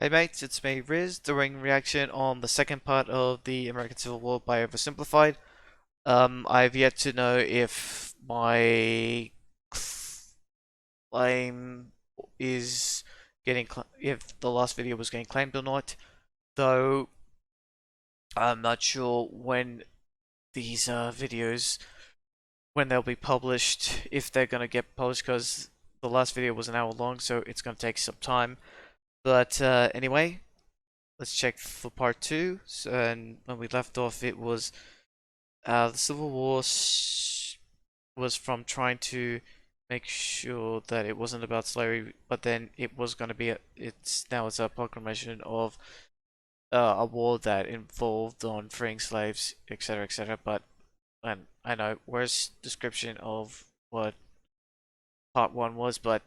Hey mates, it's me, Riz, doing reaction on the second part of the American Civil War by OverSimplified. I've yet to know if my claim is getting, if the last video was getting claimed or not, though I'm not sure when these videos, when they'll be published, if they're going to get published, because the last video was an hour long, so it's going to take some time. But anyway, let's check for part 2. So, and when we left off, it was the Civil War was from trying to make sure that it wasn't about slavery, but then it was going to be it's a proclamation of a war that involved on freeing slaves, etc., etc. But and I know worse description of what part 1 was, but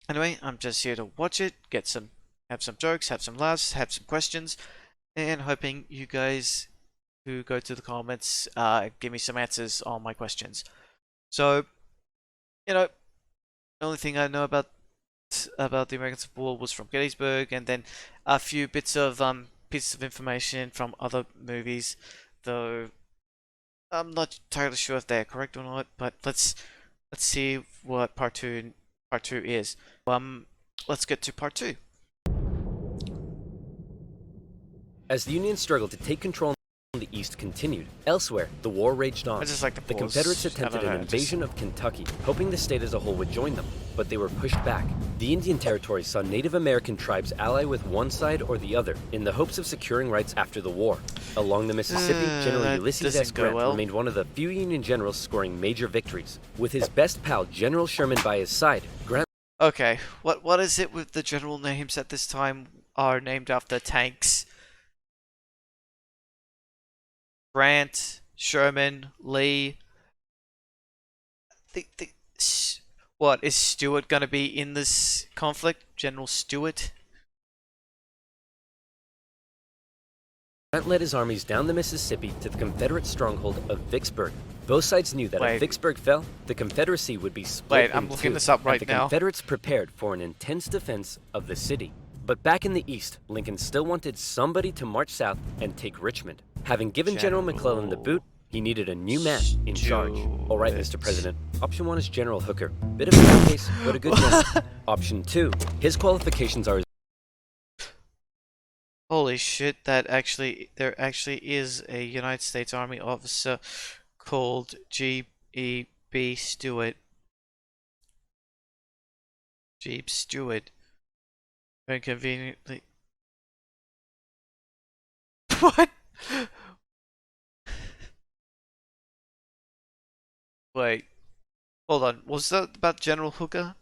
anyway, I'm just here to watch it, have some jokes, have some laughs, have some questions, and hoping you guys who go to the comments give me some answers on my questions. So, the only thing I know about the American Civil War was from Gettysburg, and then a few bits of pieces of information from other movies, though I'm not entirely sure if they're correct or not. But let's see what part two is. Let's get to part 2. As the Union struggled to take control in the East continued, elsewhere, the war raged on. I just like the Confederates attempted an invasion of Kentucky, hoping the state as a whole would join them, but they were pushed back. The Indian Territory saw Native American tribes ally with one side or the other in the hopes of securing rights after the war. Along the Mississippi, General Ulysses S. Grant remained one of the few Union generals scoring major victories. With his best pal, General Sherman, by his side, Grant... Okay, what is it with the general names at this time are named after tanks? Grant, Sherman, Lee. What is Stuart gonna be in this conflict? General Stuart? Grant led his armies down the Mississippi to the Confederate stronghold of Vicksburg. Both sides knew that if Vicksburg fell, the Confederacy would be split in two. I'm looking this up right the now. Confederates prepared for an intense defense of the city. But back in the East, Lincoln still wanted somebody to march south and take Richmond. Having given General McClellan the boot, he needed a new man in charge. All right, Mr. President. Option 1 is General Hooker. Bit of a nutcase, but a good general. Option 2, his qualifications are... Holy shit, there actually is a United States Army officer called G.E.B. Stewart. Jeep Stewart. Very conveniently. What? Wait. Hold on. Was that about General Hooker?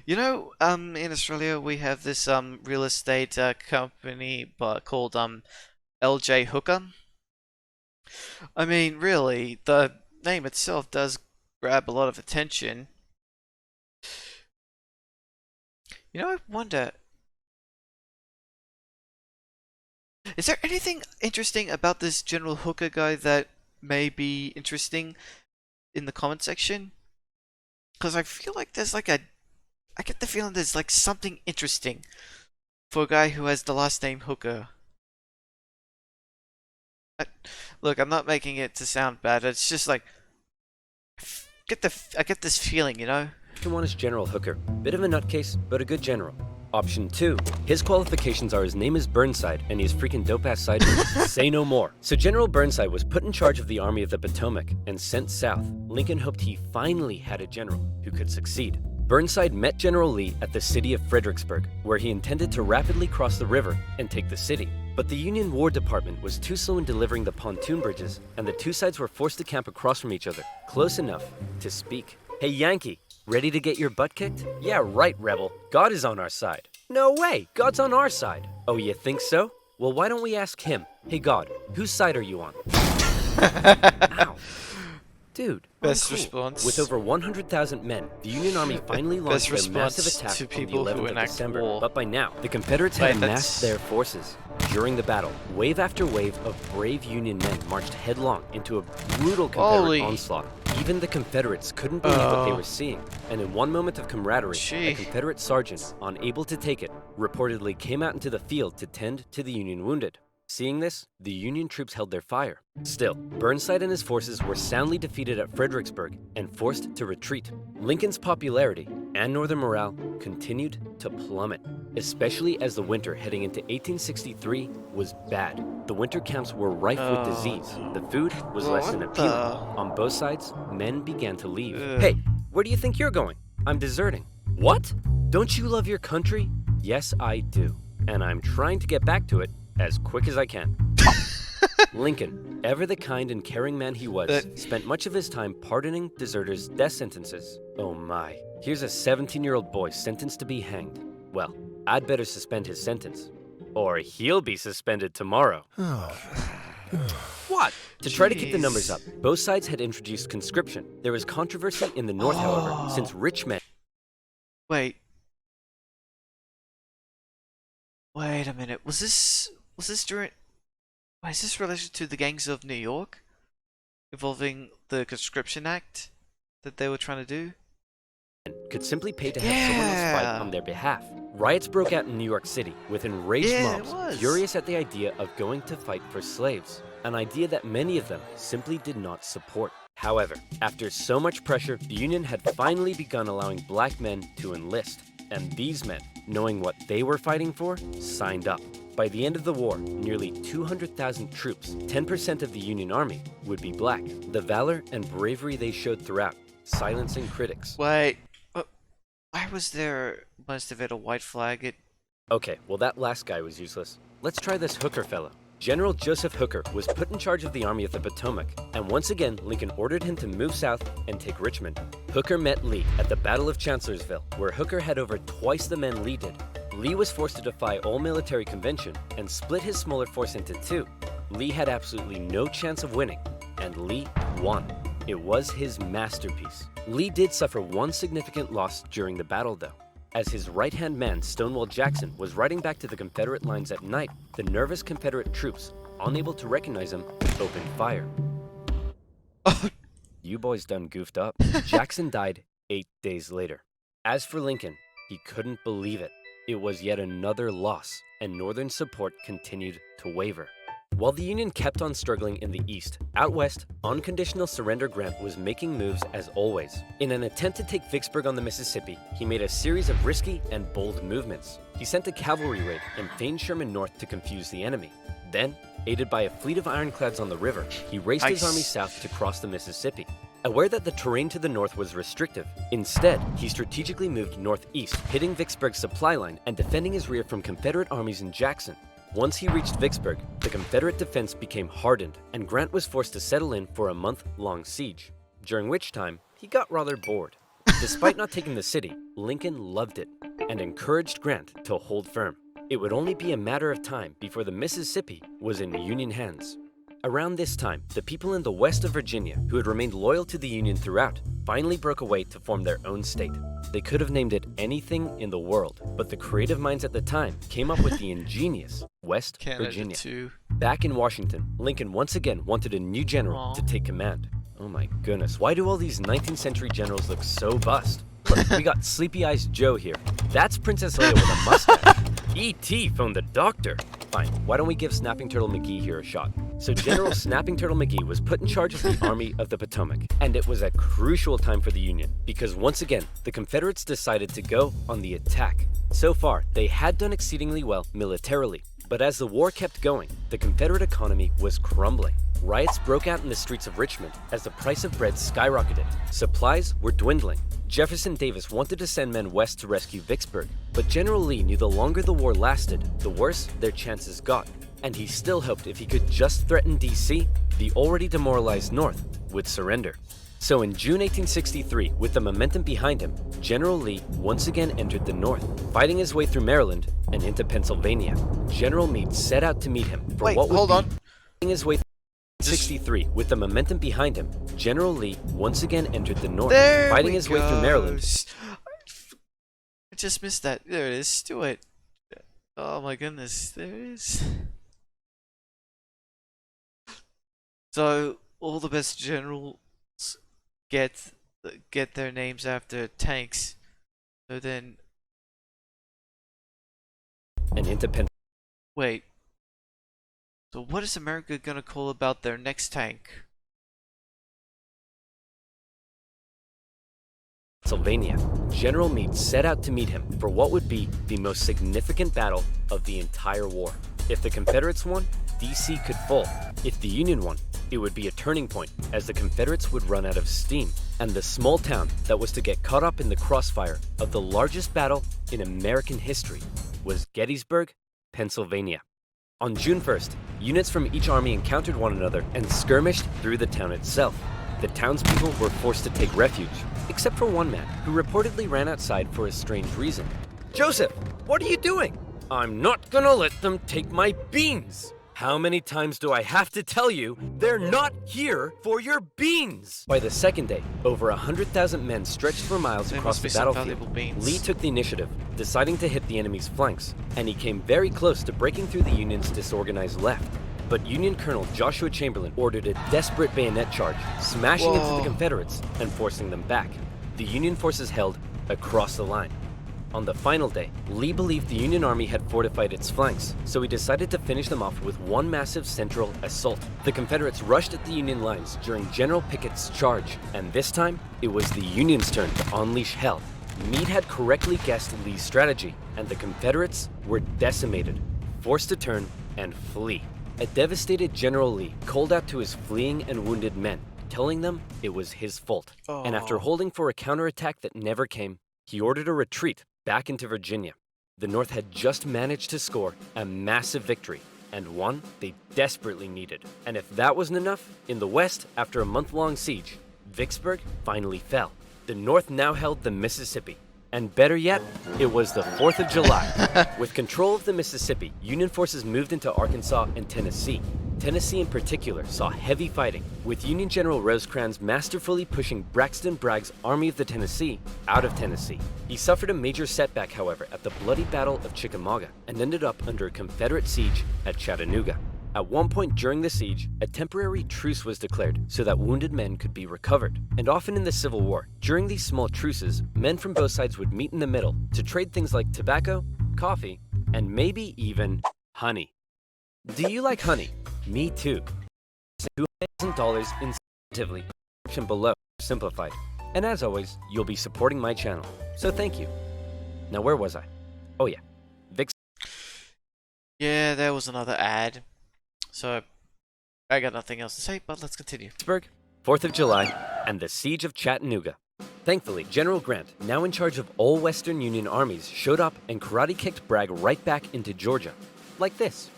In Australia we have this real estate company called L.J. Hooker. I mean, really, the name itself does grab a lot of attention. I wonder, is there anything interesting about this General Hooker guy that may be interesting in the comment section? Because I feel like there's I get the feeling there's something interesting for a guy who has the last name Hooker. Look, I'm not making it to sound bad. It's just I get this feeling, Option 1 is General Hooker. Bit of a nutcase, but a good general. Option 2, his qualifications are his name is Burnside, and he has freaking dope-ass side moves. Say no more. So General Burnside was put in charge of the Army of the Potomac and sent south. Lincoln hoped he finally had a general who could succeed. Burnside met General Lee at the city of Fredericksburg, where he intended to rapidly cross the river and take the city. But the Union War Department was too slow in delivering the pontoon bridges, and the two sides were forced to camp across from each other, close enough to speak. Hey Yankee, ready to get your butt kicked? Yeah, right, Rebel. God is on our side. No way, God's on our side. Oh, you think so? Well, why don't we ask him? Hey God, whose side are you on? Ow. Dude, best response. With over 100,000 men, the Union Army finally launched their massive attack on the 11th of December. War. But by now, the Confederates had amassed their forces. During the battle, wave after wave of brave Union men marched headlong into a brutal Confederate onslaught. Even the Confederates couldn't believe what they were seeing, and in one moment of camaraderie, a Confederate sergeant, unable to take it, reportedly came out into the field to tend to the Union wounded. Seeing this, the Union troops held their fire. Still, Burnside and his forces were soundly defeated at Fredericksburg and forced to retreat. Lincoln's popularity and Northern morale continued to plummet, especially as the winter heading into 1863 was bad. The winter camps were rife with disease. The food was less than appealing. On both sides, men began to leave. Hey, where do you think you're going? I'm deserting. What? Don't you love your country? Yes, I do. And I'm trying to get back to it as quick as I can. Lincoln, ever the kind and caring man he was, spent much of his time pardoning deserters' death sentences. Oh my, here's a 17-year-old boy sentenced to be hanged. Well, I'd better suspend his sentence, or he'll be suspended tomorrow. What? To try to keep the numbers up, both sides had introduced conscription. There was controversy in the North, however, since rich men... Wait a minute, was this during... Wait, is this related to the gangs of New York? Involving the Conscription Act that they were trying to do? Could simply pay to have someone else fight on their behalf. Riots broke out in New York City with enraged mobs furious at the idea of going to fight for slaves, an idea that many of them simply did not support. However, after so much pressure, the Union had finally begun allowing black men to enlist, and these men, knowing what they were fighting for, signed up. By the end of the war, nearly 200,000 troops, 10% of the Union Army, would be black. The valor and bravery they showed throughout, silencing critics. Wait, why was there must have had a white flag? Okay, well that last guy was useless. Let's try this Hooker fellow. General Joseph Hooker was put in charge of the Army of the Potomac, and once again Lincoln ordered him to move south and take Richmond. Hooker met Lee at the Battle of Chancellorsville, where Hooker had over twice the men Lee did. Lee was forced to defy all military convention and split his smaller force into two. Lee had absolutely no chance of winning, and Lee won. It was his masterpiece. Lee did suffer one significant loss during the battle, though. As his right-hand man, Stonewall Jackson, was riding back to the Confederate lines at night, the nervous Confederate troops, unable to recognize him, opened fire. You boys done goofed up. Jackson died 8 days later. As for Lincoln, he couldn't believe it. It was yet another loss, and Northern support continued to waver. While the Union kept on struggling in the East, out west, unconditional surrender Grant was making moves as always. In an attempt to take Vicksburg on the Mississippi, he made a series of risky and bold movements. He sent a cavalry raid and feigned Sherman north to confuse the enemy. Then, aided by a fleet of ironclads on the river, he raced his army south to cross the Mississippi. Aware that the terrain to the north was restrictive, instead, he strategically moved northeast, hitting Vicksburg's supply line and defending his rear from Confederate armies in Jackson. Once he reached Vicksburg, the Confederate defense became hardened, and Grant was forced to settle in for a month-long siege, during which time he got rather bored. Despite not taking the city, Lincoln loved it and encouraged Grant to hold firm. It would only be a matter of time before the Mississippi was in Union hands. Around this time, the people in the west of Virginia, who had remained loyal to the Union throughout, finally broke away to form their own state. They could have named it anything in the world, but the creative minds at the time came up with the ingenious West Virginia. Back in Washington, Lincoln once again wanted a new general to take command. Oh my goodness, why do all these 19th century generals look so bust? Look, we got Sleepy Eyes Joe here. That's Princess Leia with a mustache. E.T. phoned the doctor. Fine, why don't we give Snapping Turtle McGee here a shot? So General Snapping Turtle McGee was put in charge of the Army of the Potomac, and it was a crucial time for the Union, because once again, the Confederates decided to go on the attack. So far, they had done exceedingly well militarily, but as the war kept going, the Confederate economy was crumbling. Riots broke out in the streets of Richmond as the price of bread skyrocketed. Supplies were dwindling. Jefferson Davis wanted to send men west to rescue Vicksburg, but General Lee knew the longer the war lasted, the worse their chances got. And he still hoped if he could just threaten D.C., the already demoralized North would surrender. So in June 1863, with the momentum behind him, General Lee once again entered the North, fighting his way through Maryland and into Pennsylvania. General Meade set out to meet him for what would be fighting his way through 63, with the momentum behind him, General Lee once again entered the North, fighting his way through Maryland. I just missed that. There it is. Do it. Oh my goodness. There it is. So, all the best generals get get their names after tanks. So then, and independent. wait. So what is America gonna call about their next tank? Pennsylvania, General Meade set out to meet him for what would be the most significant battle of the entire war. If the Confederates won, D.C. could fall. If the Union won, it would be a turning point as the Confederates would run out of steam, and the small town that was to get caught up in the crossfire of the largest battle in American history was Gettysburg, Pennsylvania. On June 1st, units from each army encountered one another and skirmished through the town itself. The townspeople were forced to take refuge, except for one man who reportedly ran outside for a strange reason. "Joseph, what are you doing?" "I'm not gonna let them take my beans." "How many times do I have to tell you they're not here for your beans?" By the second day, over 100,000 men stretched for miles There across must be the some battlefield. valuable beans. Lee took the initiative, deciding to hit the enemy's flanks, and he came very close to breaking through the Union's disorganized left. But Union Colonel Joshua Chamberlain ordered a desperate bayonet charge, smashing into the Confederates and forcing them back. The Union forces held across the line. On the final day, Lee believed the Union Army had fortified its flanks, so he decided to finish them off with one massive central assault. The Confederates rushed at the Union lines during General Pickett's charge, and this time, it was the Union's turn to unleash hell. Meade had correctly guessed Lee's strategy, and the Confederates were decimated, forced to turn and flee. A devastated General Lee called out to his fleeing and wounded men, telling them it was his fault. And after holding for a counterattack that never came, he ordered a retreat back into Virginia. The North had just managed to score a massive victory, and one they desperately needed. And if that wasn't enough, in the West, after a month-long siege, Vicksburg finally fell. The North now held the Mississippi. And better yet, it was the 4th of July. With control of the Mississippi, Union forces moved into Arkansas and Tennessee. Tennessee in particular saw heavy fighting, with Union General Rosecrans masterfully pushing Braxton Bragg's Army of the Tennessee out of Tennessee. He suffered a major setback, however, at the bloody Battle of Chickamauga, and ended up under a Confederate siege at Chattanooga. At one point during the siege, a temporary truce was declared so that wounded men could be recovered. And often in the Civil War, during these small truces, men from both sides would meet in the middle to trade things like tobacco, coffee, and maybe even honey. Do you like honey? Me too. $2,000 incentively, option below, simplified. And as always, you'll be supporting my channel, so thank you. Now where was I? Oh yeah, Yeah, there was another ad. So, I got nothing else to say, but let's continue. Vicksburg, 4th of July, and the Siege of Chattanooga. Thankfully, General Grant, now in charge of all Western Union armies, showed up and karate-kicked Bragg right back into Georgia. Like this.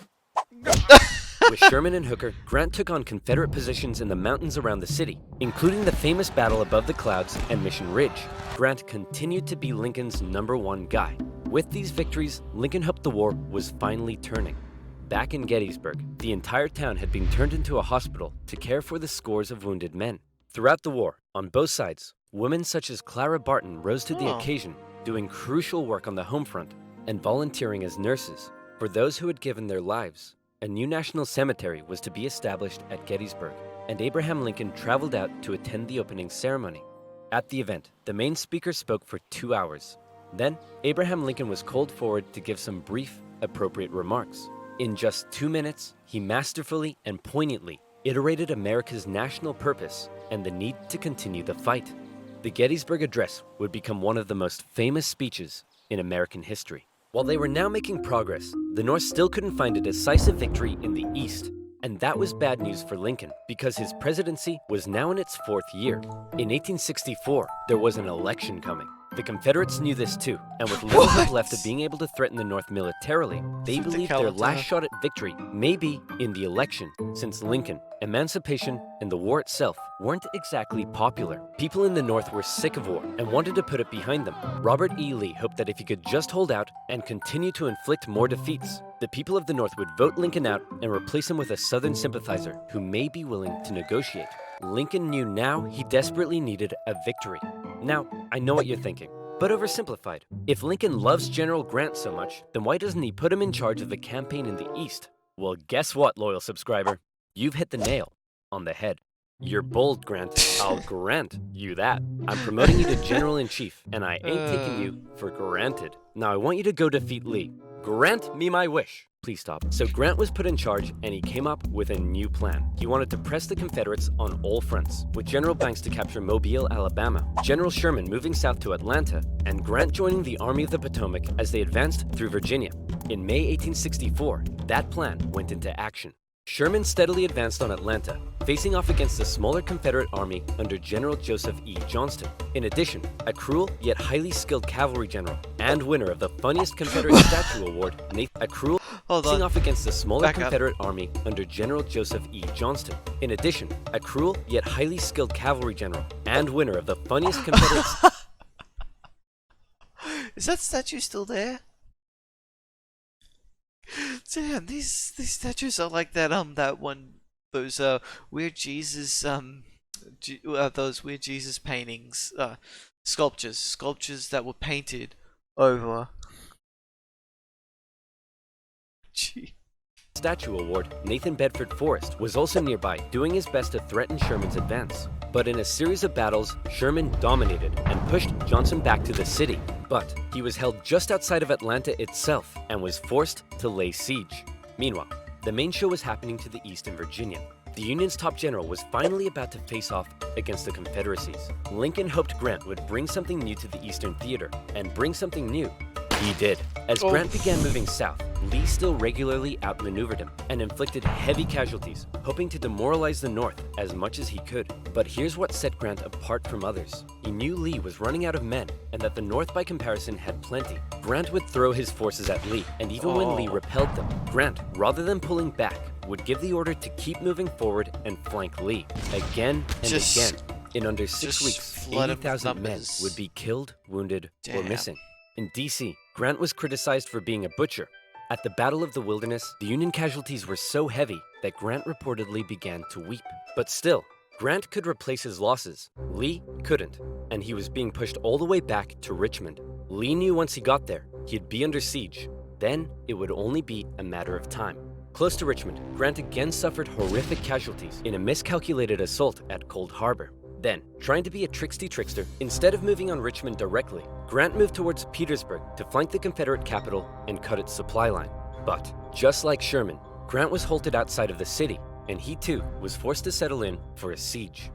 With Sherman and Hooker, Grant took on Confederate positions in the mountains around the city, including the famous battle above the clouds and Mission Ridge. Grant continued to be Lincoln's #1 guy. With these victories, Lincoln hoped the war was finally turning. Back in Gettysburg, the entire town had been turned into a hospital to care for the scores of wounded men. Throughout the war, on both sides, women such as Clara Barton rose to the occasion, doing crucial work on the home front and volunteering as nurses for those who had given their lives. A new national cemetery was to be established at Gettysburg, and Abraham Lincoln traveled out to attend the opening ceremony. At the event, the main speaker spoke for 2 hours. Then, Abraham Lincoln was called forward to give some brief, appropriate remarks. In just 2 minutes, he masterfully and poignantly iterated America's national purpose and the need to continue the fight. The Gettysburg Address would become one of the most famous speeches in American history. While they were now making progress, the North still couldn't find a decisive victory in the East. And that was bad news for Lincoln, because his presidency was now in its 4th year. In 1864, there was an election coming. The Confederates knew this too, and with little hope left of being able to threaten the North militarily, they believed their last shot at victory may be in the election, since Lincoln, emancipation, and the war itself weren't exactly popular. People in the North were sick of war and wanted to put it behind them. Robert E. Lee hoped that if he could just hold out and continue to inflict more defeats, the people of the North would vote Lincoln out and replace him with a Southern sympathizer who may be willing to negotiate. Lincoln knew now he desperately needed a victory. Now, I know what you're thinking, but oversimplified. If Lincoln loves General Grant so much, then why doesn't he put him in charge of the campaign in the East? Well, guess what, loyal subscriber? You've hit the nail on the head. You're bold, Grant. I'll grant you that. I'm promoting you to General-in-Chief, and I ain't taking you for granted. Now I want you to go defeat Lee. Grant me my wish. Please stop. So Grant was put in charge, and he came up with a new plan. He wanted to press the Confederates on all fronts, with General Banks to capture Mobile, Alabama, General Sherman moving south to Atlanta, and Grant joining the Army of the Potomac as they advanced through Virginia. In May 1864, that plan went into action. Sherman steadily advanced on Atlanta, facing off against the smaller Confederate army under General Joseph E. Johnston. In addition, a cruel yet highly skilled cavalry general and winner of the funniest Confederate statue award, facing off against the smaller Confederate army under General Joseph E. Johnston. In addition, a cruel yet highly skilled cavalry general and winner of the funniest Confederate. Is that statue still there? Damn, these statues are like that that one, those weird Jesus those weird Jesus paintings, sculptures that were painted over. Gee. Statue award, Nathan Bedford Forrest was also nearby, doing his best to threaten Sherman's advance. But in a series of battles, Sherman dominated and pushed Johnson back to the city. But he was held just outside of Atlanta itself and was forced to lay siege. Meanwhile, the main show was happening to the east in Virginia. The Union's top general was finally about to face off against the Confederacies. Lincoln hoped Grant would bring something new to the Eastern Theater, and bring something new he did. As Grant began moving south, Lee still regularly outmaneuvered him and inflicted heavy casualties, hoping to demoralize the North as much as he could. But here's what set Grant apart from others. He knew Lee was running out of men and that the North by comparison had plenty. Grant would throw his forces at Lee, and even when Lee repelled them, Grant, rather than pulling back, would give the order to keep moving forward and flank Lee again and again. In under 6 weeks, 80,000 men would be killed, wounded, or missing. In D.C., Grant was criticized for being a butcher. At the Battle of the Wilderness, the Union casualties were so heavy that Grant reportedly began to weep. But still, Grant could replace his losses. Lee couldn't, and he was being pushed all the way back to Richmond. Lee knew once he got there, he'd be under siege. Then, it would only be a matter of time. Close to Richmond, Grant again suffered horrific casualties in a miscalculated assault at Cold Harbor. Then, trying to be a trickster, instead of moving on Richmond directly, Grant moved towards Petersburg to flank the Confederate capital and cut its supply line. But, just like Sherman, Grant was halted outside of the city, and he too was forced to settle in for a siege.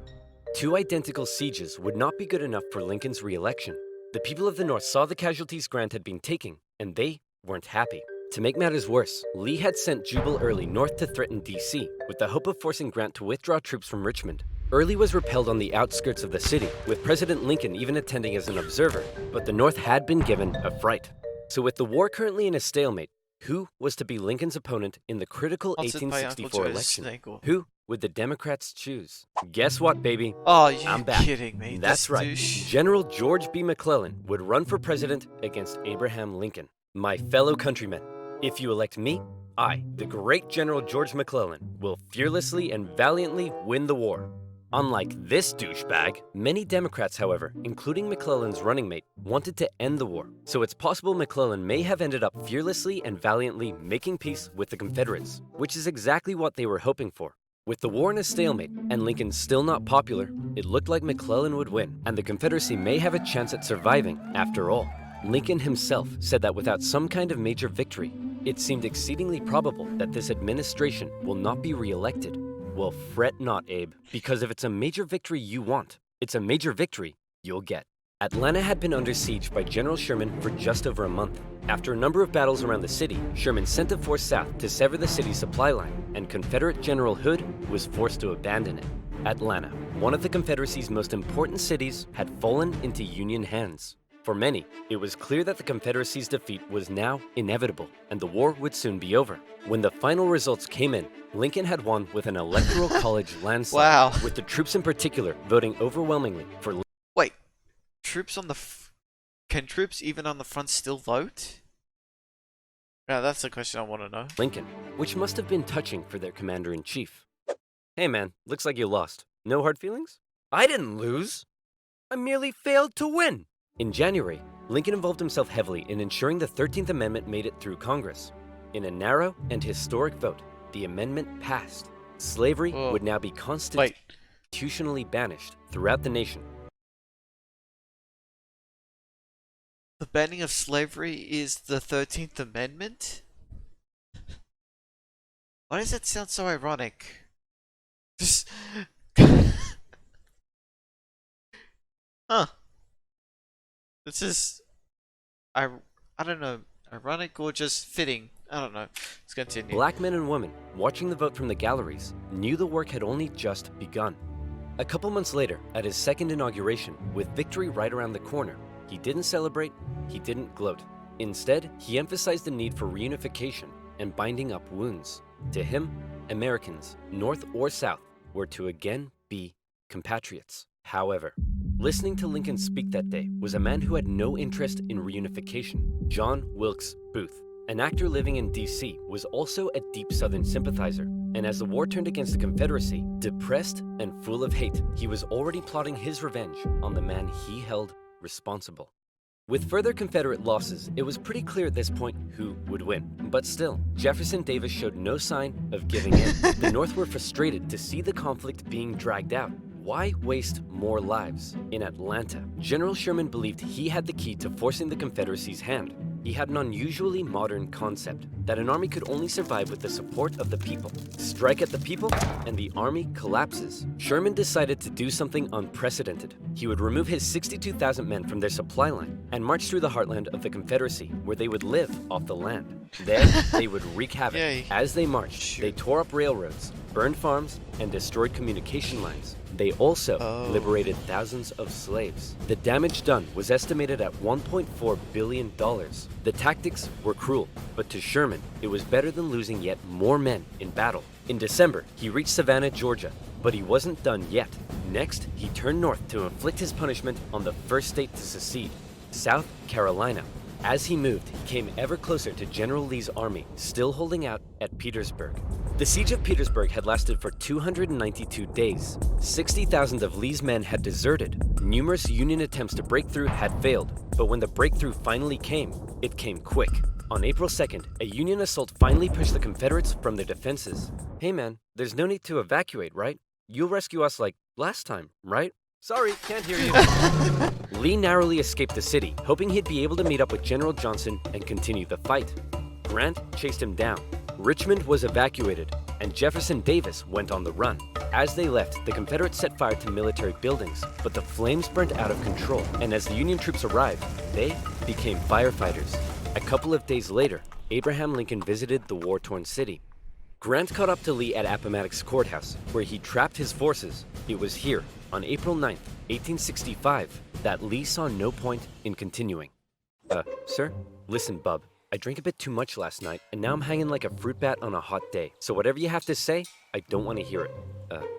Two identical sieges would not be good enough for Lincoln's re-election. The people of the North saw the casualties Grant had been taking, and they weren't happy. To make matters worse, Lee had sent Jubal Early north to threaten D.C., with the hope of forcing Grant to withdraw troops from Richmond. Early was repelled on the outskirts of the city, with President Lincoln even attending as an observer, but the North had been given a fright. So with the war currently in a stalemate, who was to be Lincoln's opponent in the critical 1864 election? Who would the Democrats choose? Guess what, baby? Oh, you're I'm back. Kidding me. That's right. General George B. McClellan would run for president against Abraham Lincoln. My fellow countrymen, if you elect me, I, the great General George McClellan, will fearlessly and valiantly win the war. Unlike this douchebag, many Democrats, however, including McClellan's running mate, wanted to end the war. So it's possible McClellan may have ended up fearlessly and valiantly making peace with the Confederates, which is exactly what they were hoping for. With the war in a stalemate and Lincoln still not popular, it looked like McClellan would win, and the Confederacy may have a chance at surviving after all. Lincoln himself said that without some kind of major victory, it seemed exceedingly probable that this administration will not be re-elected. Well, fret not, Abe, because if it's a major victory you want, it's a major victory you'll get. Atlanta had been under siege by General Sherman for just over a month. After a number of battles around the city, Sherman sent a force south to sever the city's supply line, and Confederate General Hood was forced to abandon it. Atlanta, one of the Confederacy's most important cities, had fallen into Union hands. For many, it was clear that the Confederacy's defeat was now inevitable, and the war would soon be over. When the final results came in, Lincoln had won with an electoral college landslide, with the troops in particular voting overwhelmingly for Lincoln. Wait, troops on the can troops even on the front still vote? Yeah, that's the question I want to know. Lincoln, which must have been touching for their commander-in-chief. Hey man, looks like you lost. No hard feelings? I didn't lose. I merely failed to win. In January, Lincoln involved himself heavily in ensuring the 13th Amendment made it through Congress. In a narrow and historic vote, the amendment passed. Slavery would now be constituted. Wait, constitutionally banished throughout the nation. The banning of slavery is the 13th Amendment? Why does that sound so ironic? Just... Huh. This is... I don't know. Ironic or just fitting? I don't know. Let's continue. Black men and women, watching the vote from the galleries, knew the work had only just begun. A couple months later, at his second inauguration, with victory right around the corner, he didn't celebrate, he didn't gloat. Instead, he emphasized the need for reunification and binding up wounds. To him, Americans, North or South, were to again be compatriots. However, listening to Lincoln speak that day was a man who had no interest in reunification, John Wilkes Booth. An actor living in D.C. was also a deep Southern sympathizer, and as the war turned against the Confederacy, depressed and full of hate, he was already plotting his revenge on the man he held responsible. With further Confederate losses, it was pretty clear at this point who would win. But still, Jefferson Davis showed no sign of giving in. The North were frustrated to see the conflict being dragged out. Why waste more lives? In Atlanta, General Sherman believed he had the key to forcing the Confederacy's hand. He had an unusually modern concept that an army could only survive with the support of the people. Strike at the people, and the army collapses. Sherman decided to do something unprecedented. He would remove his 62,000 men from their supply line and march through the heartland of the Confederacy, where they would live off the land. There, they would wreak havoc. Yay. As they marched, they tore up railroads, burned farms, and destroyed communication lines. They also liberated thousands of slaves. The damage done was estimated at $1.4 billion. The tactics were cruel, but to Sherman, it was better than losing yet more men in battle. In December, he reached Savannah, Georgia, but he wasn't done yet. Next, he turned north to inflict his punishment on the first state to secede, South Carolina. As he moved, he came ever closer to General Lee's army, still holding out at Petersburg. The siege of Petersburg had lasted for 292 days. 60,000 of Lee's men had deserted. Numerous Union attempts to break through had failed, but when the breakthrough finally came, it came quick. On April 2nd, a Union assault finally pushed the Confederates from their defenses. Hey man, there's no need to evacuate, right? You'll rescue us like last time, right? Sorry, can't hear you. Lee narrowly escaped the city, hoping he'd be able to meet up with General Johnson and continue the fight. Grant chased him down. Richmond was evacuated, and Jefferson Davis went on the run. As they left, the Confederates set fire to military buildings, but the flames burned out of control, and as the Union troops arrived, they became firefighters. A couple of days later, Abraham Lincoln visited the war-torn city. Grant caught up to Lee at Appomattox Courthouse, where he trapped his forces. It was here, on April 9th, 1865, that Lee saw no point in continuing. Sir? Listen, bub. I drank a bit too much last night, and now I'm hanging like a fruit bat on a hot day. So whatever you have to say, I don't want to hear it.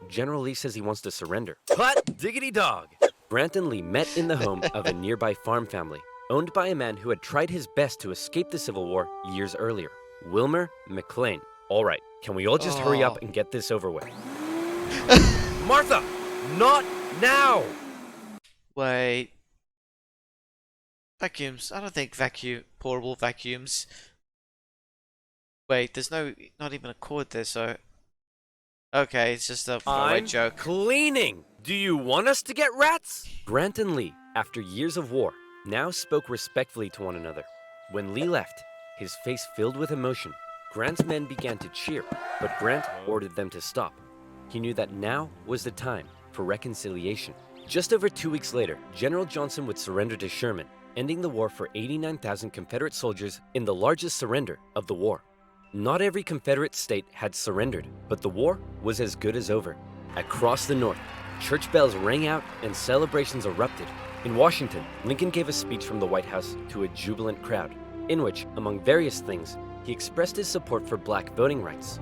General Lee says he wants to surrender. Hot diggity dog! Grant and Lee met in the home of a nearby farm family, owned by a man who had tried his best to escape the Civil War years earlier, Wilmer McLean. All right, can we all just hurry up and get this over with? Martha! Not now! Wait. Vacuums. I don't think portable vacuums. Wait, there's not even a cord there, so... Okay, it's just a throwaway joke. Cleaning! Do you want us to get rats? Grant and Lee, after years of war, now spoke respectfully to one another. When Lee left, his face filled with emotion, Grant's men began to cheer, but Grant ordered them to stop. He knew that now was the time for reconciliation. Just over 2 weeks later, General Johnson would surrender to Sherman, ending the war for 89,000 Confederate soldiers in the largest surrender of the war. Not every Confederate state had surrendered, but the war was as good as over. Across the North, church bells rang out and celebrations erupted. In Washington, Lincoln gave a speech from the White House to a jubilant crowd, in which, among various things, he expressed his support for black voting rights.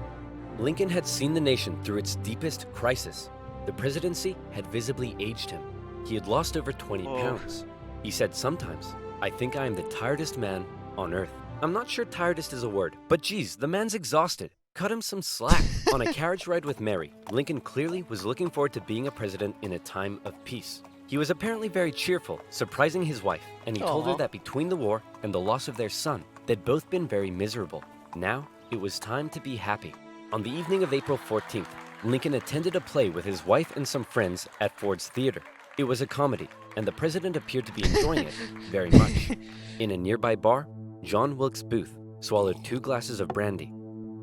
Lincoln had seen the nation through its deepest crisis. The presidency had visibly aged him. He had lost over 20 pounds. He said sometimes, I think I am the tiredest man on earth. I'm not sure tiredest is a word, but geez, the man's exhausted. Cut him some slack. On a carriage ride with Mary, Lincoln clearly was looking forward to being a president in a time of peace. He was apparently very cheerful, surprising his wife, and he told her that between the war and the loss of their son, they'd both been very miserable. Now, it was time to be happy. On the evening of April 14th, Lincoln attended a play with his wife and some friends at Ford's Theater. It was a comedy, and the president appeared to be enjoying it very much. In a nearby bar, John Wilkes Booth swallowed 2 glasses of brandy.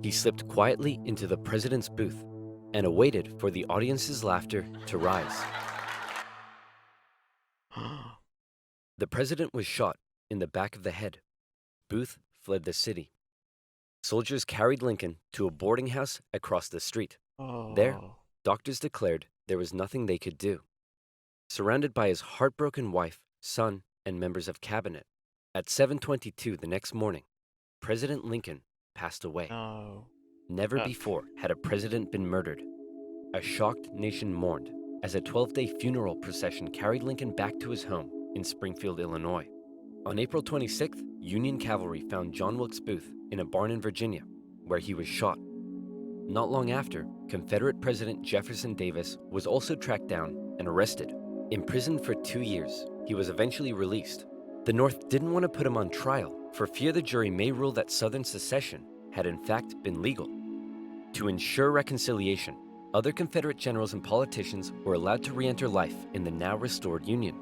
He slipped quietly into the president's booth and awaited for the audience's laughter to rise. The president was shot in the back of the head. Booth fled the city. Soldiers carried Lincoln to a boarding house across the street. There, Oh. doctors declared there was nothing they could do. Surrounded by his heartbroken wife, son, and members of cabinet, at 7:22 the next morning, President Lincoln passed away. No. Never before had a president been murdered. A shocked nation mourned as a 12-day funeral procession carried Lincoln back to his home in Springfield, Illinois. On April 26th, Union cavalry found John Wilkes Booth in a barn in Virginia, where he was shot. Not long after, Confederate President Jefferson Davis was also tracked down and arrested. Imprisoned for 2 years, he was eventually released. The North didn't want to put him on trial for fear the jury may rule that Southern secession had in fact been legal. To ensure reconciliation, other Confederate generals and politicians were allowed to re-enter life in the now restored Union.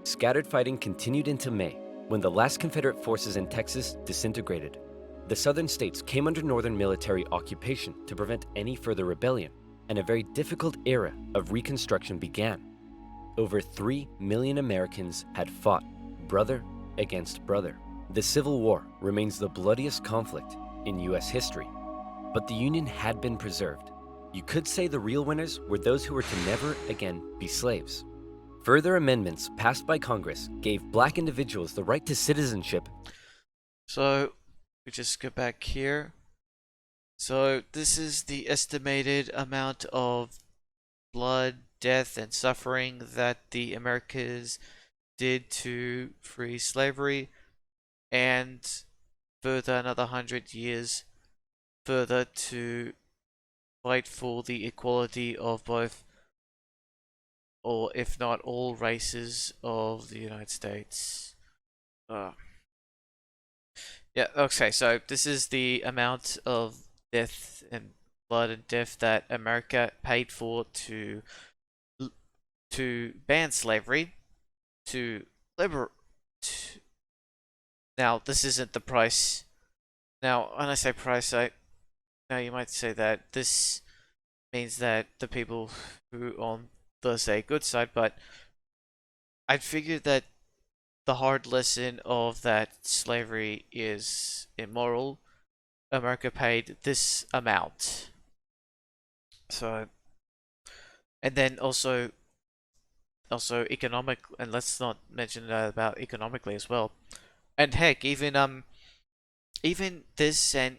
Scattered fighting continued into May, when the last Confederate forces in Texas disintegrated. The Southern states came under Northern military occupation to prevent any further rebellion, and a very difficult era of Reconstruction began. Over 3 million Americans had fought, brother against brother. The Civil War remains the bloodiest conflict in U.S. history, but the Union had been preserved. You could say the real winners were those who were to never again be slaves. Further amendments passed by Congress gave black individuals the right to citizenship. So, we just go back here. So, this is the estimated amount of blood, death, and suffering that the Americas did to free slavery, and further another 100 years further to fight for the equality of both, or if not all, races of the United States. Yeah, okay, so this is the amount of death and blood and death that America paid for to ban slavery, to liberate. Now, this isn't the price. Now, when I say price, now you might say that this means that the people who on the, say, good side, but I figured that the hard lesson of that slavery is immoral. America paid this amount. So, and then also economic, and let's not mention about economically as well. And heck, even this, and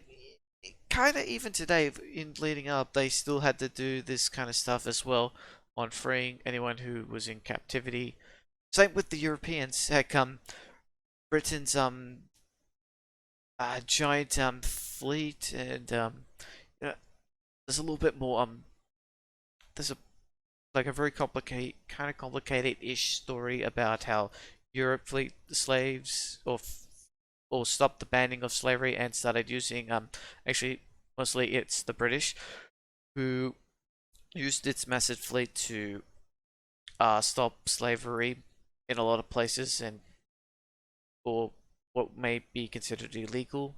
kind of even today in leading up, they still had to do this kind of stuff as well on freeing anyone who was in captivity. Same with the Europeans. Heck, Britain's giant fleet, and you know, there's a little bit more there's a like a very complicated-ish story about how Europe fleet the slaves, or stopped the banning of slavery and started using actually mostly it's the British who used its massive fleet to stop slavery in a lot of places, and or what may be considered illegal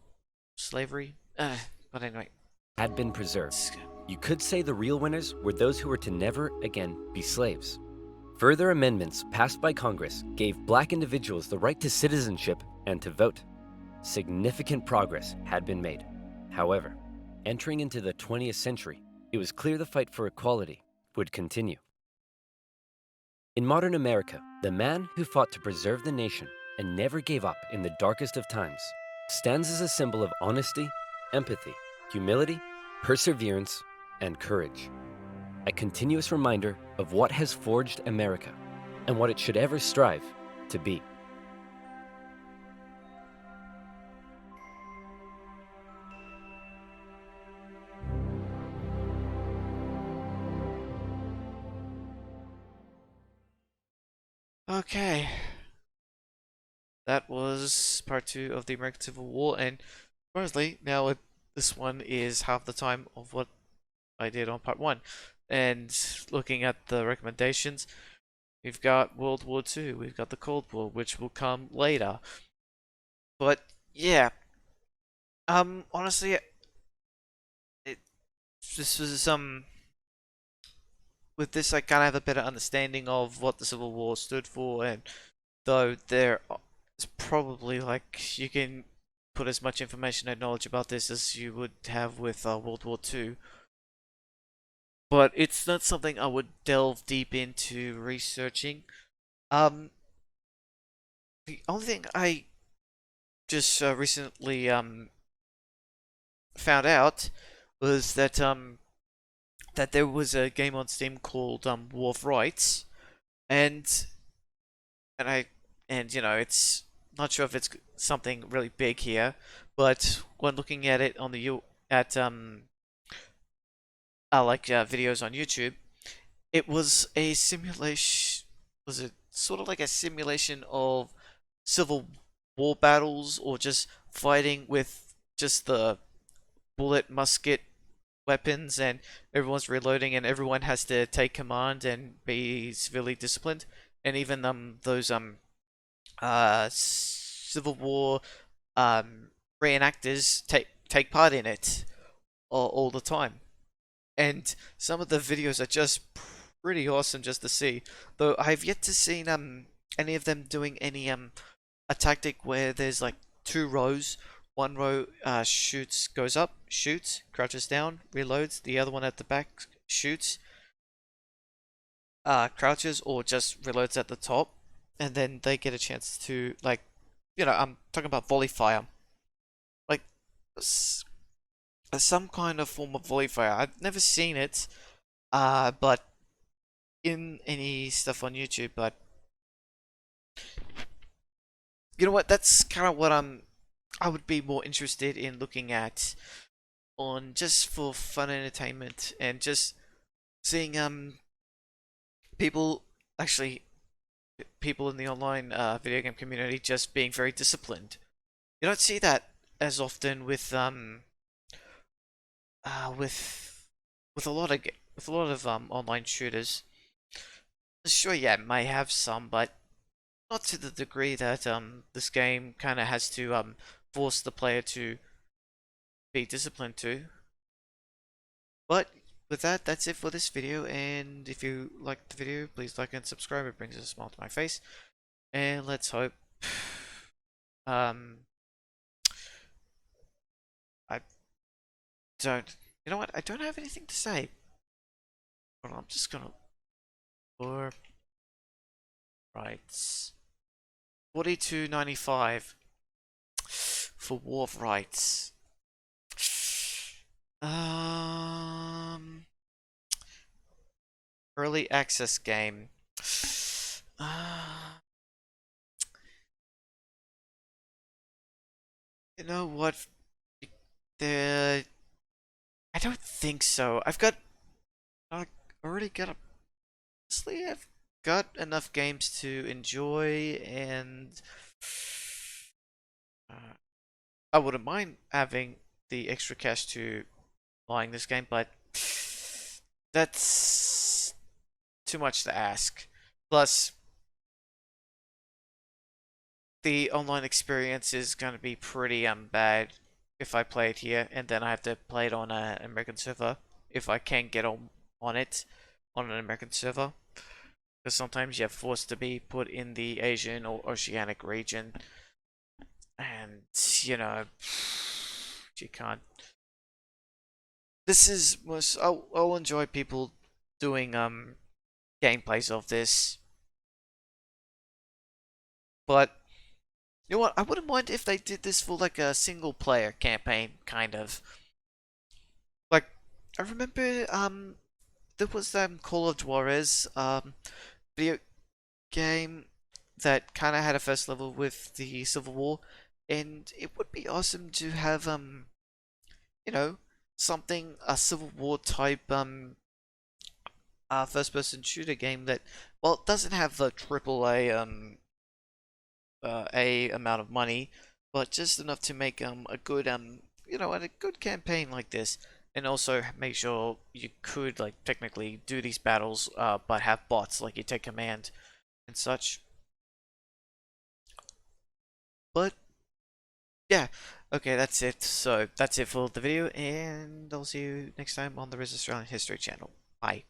slavery. But anyway, Had been preserved. You could say the real winners were those who were to never again be slaves. Further amendments passed by Congress gave black individuals the right to citizenship and to vote. Significant progress had been made. However, entering into the 20th century, it was clear the fight for equality would continue. In modern America, the man who fought to preserve the nation and never gave up in the darkest of times stands as a symbol of honesty, empathy, humility, perseverance, and courage. A continuous reminder of what has forged America and what it should ever strive to be. okay, that was part 2 of the American Civil War, and honestly, now this one is half the time of what I did on part 1. And looking at the recommendations, we've got World War II, we've got the Cold War, which will come later. But yeah, honestly, it, this was with this I kind of have a better understanding of what the Civil War stood for, and though there is probably like you can put as much information and knowledge about this as you would have with World War II, but it's not something I would delve deep into researching. Um, the only thing I just recently found out was that there was a game on Steam called War of Rights, and and I and you know it's not sure if it's something really big here, but when looking at it on the U at videos on YouTube, it was a simulation. Was it sort of like a simulation of Civil War battles, or just fighting with just the bullet musket weapons, and everyone's reloading, and everyone has to take command and be severely disciplined, and even those Civil War reenactors take part in it all the time. And some of the videos are just pretty awesome just to see. Though I've yet to see any of them doing any a tactic where there's like 2 rows. One row shoots, goes up, shoots, crouches down, reloads. The other one at the back shoots, crouches, or just reloads at the top, and then they get a chance to like, I'm talking about volley fire, like some kind of form of volley fire. I've never seen it, but in any stuff on YouTube. But you know what? That's kind of what I would be more interested in looking at on just for fun entertainment, and just seeing people actually people in the online video game community just being very disciplined. You don't see that as often with a lot of online shooters. Sure, yeah, it may have some, but not to the degree that this game kind of has to force the player to be disciplined to. But with that, that's it for this video, and if you liked the video, please like and subscribe. It brings a smile to my face. And let's hope um I don't, you know what, I don't have anything to say. But I'm just gonna for rights 42.95 for War of Rights. Um Early access game. Uh, you know what? The I don't think so. I already got a. Honestly, I've got enough games to enjoy, and uh, I wouldn't mind having the extra cash to buying this game, but that's too much to ask. Plus, the online experience is going to be pretty bad if I play it here, and then I have to play it on an American server if I can get on it on an American server. Because sometimes you're forced to be put in the Asian or Oceanic region, and you can't. This is most. I'll enjoy people doing gameplays of this, but you know what? I wouldn't mind if they did this for like a single player campaign, kind of. Like, I remember there was Call of Juarez video game that kind of had a first level with the Civil War, and it would be awesome to have you know something, a Civil War type first person shooter game that, well, it doesn't have the triple A amount of money, but just enough to make a good a good campaign like this. and also make sure you could like technically do these battles, but have bots like you take command and such. But yeah, okay, that's it. So that's it for the video, and I'll see you next time on the Res Australian History channel. Bye.